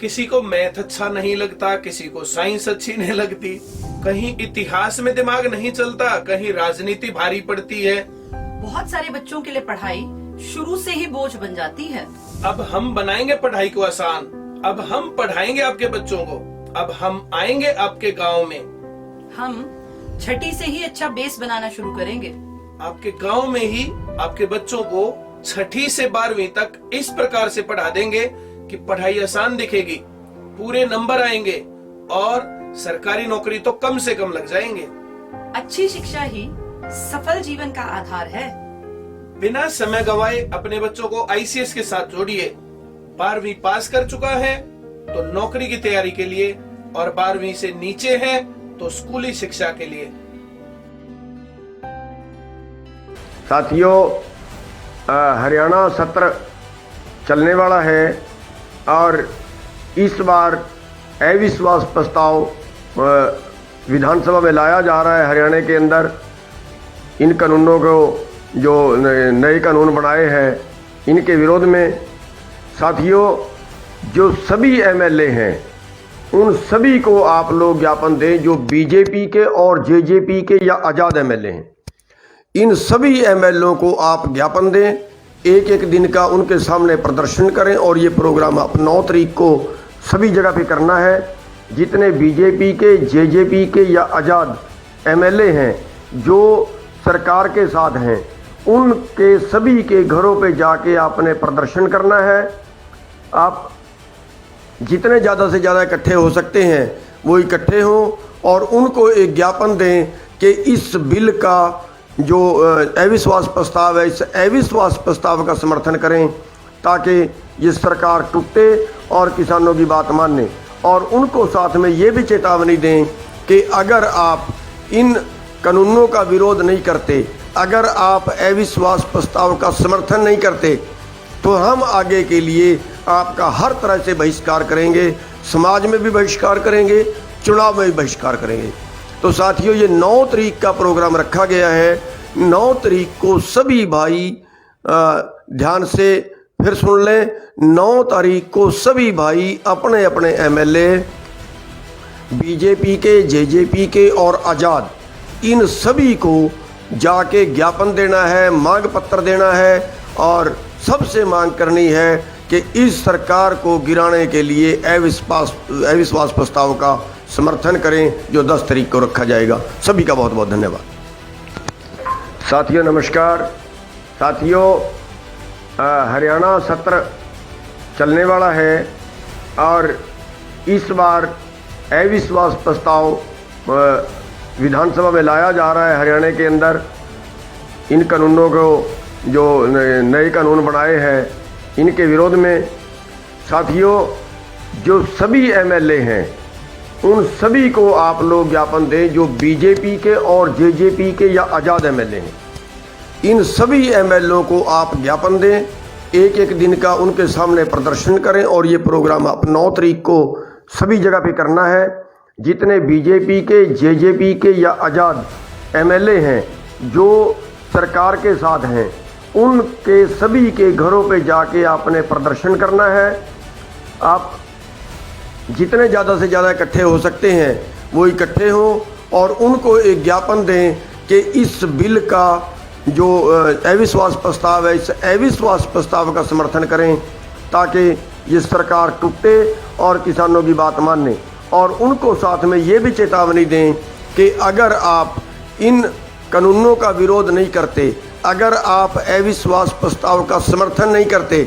किसी को मैथ अच्छा नहीं लगता, किसी को साइंस अच्छी नहीं लगती, कहीं इतिहास में दिमाग नहीं चलता, कहीं राजनीति भारी पड़ती है। बहुत सारे बच्चों के लिए पढ़ाई शुरू से ही बोझ बन जाती है। अब हम बनाएंगे पढ़ाई को आसान, अब हम पढ़ाएंगे आपके बच्चों को, अब हम आएंगे आपके गांव में। हम छठी से ही अच्छा बेस बनाना शुरू करेंगे। आपके गांव में ही आपके बच्चों को छठी से 12वीं तक इस प्रकार से पढ़ा देंगे कि पढ़ाई आसान दिखेगी, पूरे नंबर आएंगे और सरकारी नौकरी तो कम से कम लग जाएंगे। अच्छी शिक्षा ही सफल जीवन का आधार है। बिना समय गवाए अपने बच्चों को आईसीएस के साथ जोड़िए। 12वीं पास कर चुका है तो नौकरी की तैयारी के लिए, और 12वीं से नीचे है तो स्कूली शिक्षा के लिए। साथियों, हरियाणा सत्र चलने वाला है और इस बार अविश्वास प्रस्ताव विधानसभा में लाया जा रहा है। हरियाणा के अंदर इन कानूनों को, जो नए कानून बनाए हैं, इनके विरोध में साथियों जो सभी एमएलए हैं उन सभी को आप लोग ज्ञापन दें, जो बीजेपी के और जेजेपी के या आज़ाद एमएलए हैं। इन सभी एमएलओ को आप ज्ञापन दें, एक एक दिन का उनके सामने प्रदर्शन करें और ये प्रोग्राम आप 9 तारीख को सभी जगह पे करना है। जितने बीजेपी के, जेजेपी के या आज़ाद एमएलए हैं जो सरकार के साथ हैं, उनके सभी के घरों पे जाके आपने प्रदर्शन करना है। आप जितने ज़्यादा से ज़्यादा इकट्ठे हो सकते हैं वो इकट्ठे हों और उनको एक ज्ञापन दें कि इस बिल का जो अविश्वास प्रस्ताव है, इस अविश्वास प्रस्ताव का समर्थन करें ताकि ये सरकार टूटे और किसानों की बात माने। और उनको साथ में ये भी चेतावनी दें कि अगर आप इन कानूनों का विरोध नहीं करते, अगर आप अविश्वास प्रस्ताव का समर्थन नहीं करते, तो हम आगे के लिए आपका हर तरह से बहिष्कार करेंगे, समाज में भी बहिष्कार करेंगे, चुनाव में भी बहिष्कार करेंगे। तो साथियों, ये 9 तारीख का प्रोग्राम रखा गया है। 9 तारीख को सभी भाई ध्यान से फिर सुन लें। 9 तारीख को सभी भाई अपने अपने एमएलए, बीजेपी के, जेजेपी के और आज़ाद, इन सभी को जाके ज्ञापन देना है, मांग पत्र देना है और सबसे मांग करनी है कि इस सरकार को गिराने के लिए अविश्वास प्रस्ताव का समर्थन करें जो 10 तारीख को रखा जाएगा। सभी का बहुत बहुत धन्यवाद। साथियों नमस्कार। साथियों, हरियाणा सत्र चलने वाला है और इस बार अविश्वास प्रस्ताव विधानसभा में लाया जा रहा है। हरियाणा के अंदर इन कानूनों को, जो नए कानून बनाए हैं, इनके विरोध में साथियों जो सभी एमएलए हैं उन सभी को आप लोग ज्ञापन दें, जो बीजेपी के और जेजेपी के या आज़ाद एमएलए हैं। इन सभी एमएलओ को आप ज्ञापन दें, एक एक दिन का उनके सामने प्रदर्शन करें और ये प्रोग्राम आप 9 तारीख को सभी जगह पे करना है। जितने बीजेपी के, जेजेपी के या आज़ाद एमएलए हैं जो सरकार के साथ हैं, उनके सभी के घरों पे जाके आपने प्रदर्शन करना है। आप जितने ज़्यादा से ज़्यादा इकट्ठे हो सकते हैं वो इकट्ठे हों और उनको एक ज्ञापन दें कि इस बिल का जो अविश्वास प्रस्ताव है, इस अविश्वास प्रस्ताव का समर्थन करें ताकि ये सरकार टूटे और किसानों की बात माने। और उनको साथ में ये भी चेतावनी दें कि अगर आप इन कानूनों का विरोध नहीं करते, अगर आप अविश्वास प्रस्ताव का समर्थन नहीं करते,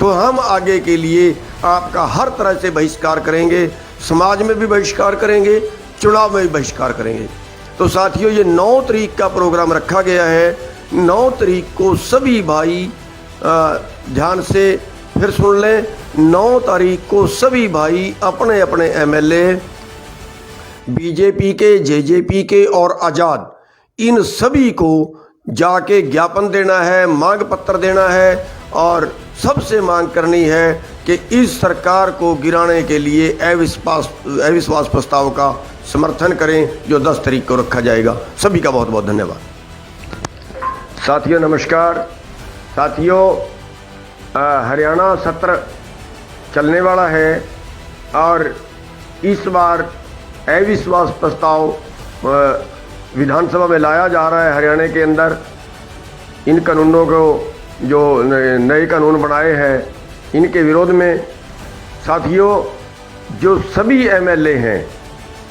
तो हम आगे के लिए आपका हर तरह से बहिष्कार करेंगे, समाज में भी बहिष्कार करेंगे, चुनाव में भी बहिष्कार करेंगे। तो साथियों, ये 9 तारीख का प्रोग्राम रखा गया है। 9 तारीख को सभी भाई ध्यान से फिर सुन लें। 9 तारीख को सभी भाई अपने अपने एमएलए, बीजेपी के, जेजेपी के और आज़ाद, इन सभी को जाके ज्ञापन देना है, मांग पत्र देना है और सबसे मांग करनी है कि इस सरकार को गिराने के लिए अविश्वास प्रस्ताव का समर्थन करें जो 10 तारीख को रखा जाएगा। सभी का बहुत बहुत धन्यवाद। साथियों नमस्कार। साथियों, हरियाणा सत्र चलने वाला है और इस बार अविश्वास प्रस्ताव विधानसभा में लाया जा रहा है हरियाणा के अंदर। इन कानूनों को जो नए कानून बनाए हैं इनके विरोध में साथियों जो सभी एमएलए हैं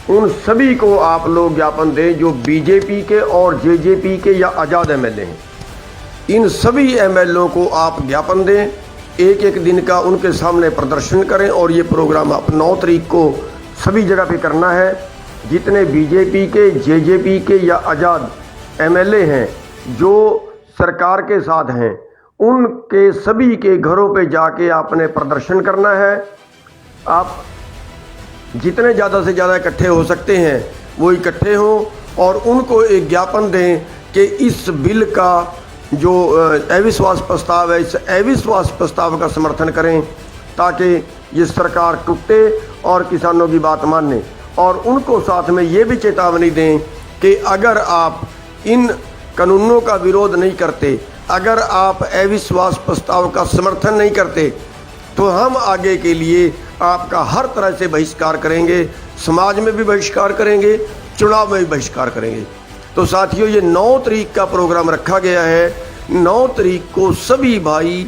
उन सभी को आप लोग ज्ञापन दें जो बीजेपी के और जेजेपी के या आज़ाद एमएलए हैं। इन सभी एमएलए को आप ज्ञापन दें, एक एक दिन का उनके सामने प्रदर्शन करें और ये प्रोग्राम आप 9 तारीख को सभी जगह पे करना है। जितने बीजेपी के जेजेपी के या आज़ाद एमएलए हैं जो सरकार के साथ हैं उनके सभी के घरों पे जाके आपने प्रदर्शन करना है। आप जितने ज़्यादा से ज़्यादा इकट्ठे हो सकते हैं वो इकट्ठे हों और उनको एक ज्ञापन दें कि इस बिल का जो अविश्वास प्रस्ताव है इस अविश्वास प्रस्ताव का समर्थन करें ताकि ये सरकार टूटे और किसानों की बात माने। और उनको साथ में ये भी चेतावनी दें कि अगर आप इन कानूनों का विरोध नहीं करते, अगर आप अविश्वास प्रस्ताव का समर्थन नहीं करते तो हम आगे के लिए आपका हर तरह से बहिष्कार करेंगे, समाज में भी बहिष्कार करेंगे, चुनाव में भी बहिष्कार करेंगे। तो साथियों ये 9 तारीख का प्रोग्राम रखा गया है। 9 तारीख को सभी भाई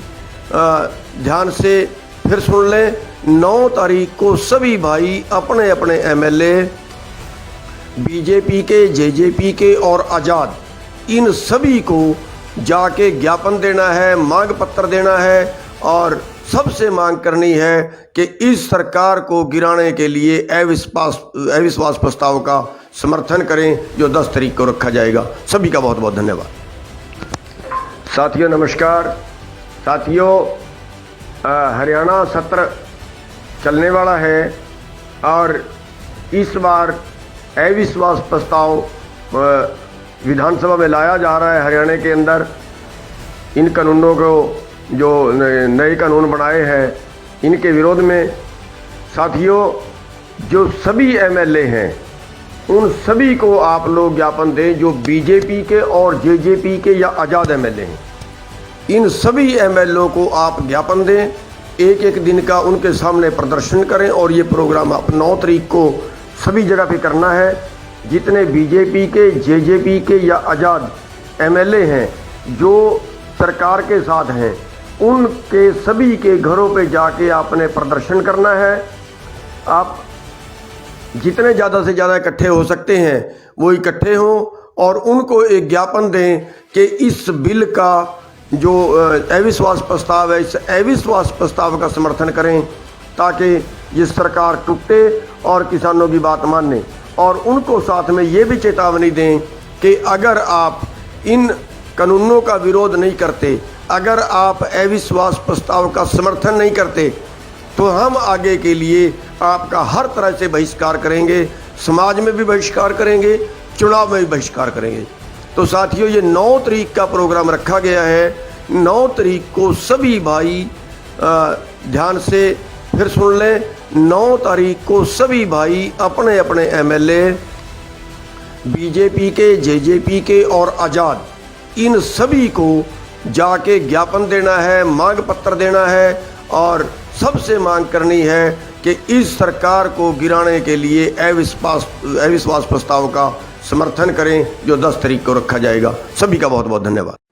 ध्यान से फिर सुन लें, 9 तारीख को सभी भाई अपने अपने एमएलए बीजेपी के जेजेपी के और आज़ाद इन सभी को जाके ज्ञापन देना है, मांग पत्र देना है और सबसे मांग करनी है कि इस सरकार को गिराने के लिए अविश्वास प्रस्ताव का समर्थन करें जो 10 तारीख को रखा जाएगा। सभी का बहुत बहुत धन्यवाद। साथियों नमस्कार। साथियों हरियाणा सत्र चलने वाला है और इस बार अविश्वास प्रस्ताव विधानसभा में लाया जा रहा है हरियाणा के अंदर। इन कानूनों को जो नए कानून बनाए हैं इनके विरोध में साथियों जो सभी एमएलए हैं उन सभी को आप लोग ज्ञापन दें जो बीजेपी के और जेजेपी के या आज़ाद एमएलए हैं। इन सभी एमएलए को आप ज्ञापन दें, एक एक दिन का उनके सामने प्रदर्शन करें और ये प्रोग्राम आप 9 तारीख को सभी जगह पे करना है। जितने बीजेपी के जेजेपी के या आज़ाद एमएलए हैं जो सरकार के साथ हैं उनके सभी के घरों पे जाके आपने प्रदर्शन करना है। आप जितने ज़्यादा से ज़्यादा इकट्ठे हो सकते हैं वो इकट्ठे हों और उनको एक ज्ञापन दें कि इस बिल का जो अविश्वास प्रस्ताव है इस अविश्वास प्रस्ताव का समर्थन करें ताकि ये सरकार टूटे और किसानों की बात माने। और उनको साथ में ये भी चेतावनी दें कि अगर आप इन कानूनों का विरोध नहीं करते, अगर आप अविश्वास प्रस्ताव का समर्थन नहीं करते तो हम आगे के लिए आपका हर तरह से बहिष्कार करेंगे, समाज में भी बहिष्कार करेंगे, चुनाव में भी बहिष्कार करेंगे। तो साथियों ये 9 तारीख का प्रोग्राम रखा गया है। 9 तारीख को सभी भाई ध्यान से फिर सुन लें, 9 तारीख को सभी भाई अपने अपने एमएलए बीजेपी के जेजेपी के और आज़ाद इन सभी को जाके ज्ञापन देना है, मांग पत्र देना है और सबसे मांग करनी है कि इस सरकार को गिराने के लिए अविश्वास प्रस्ताव का समर्थन करें जो 10 तारीख को रखा जाएगा। सभी का बहुत बहुत धन्यवाद।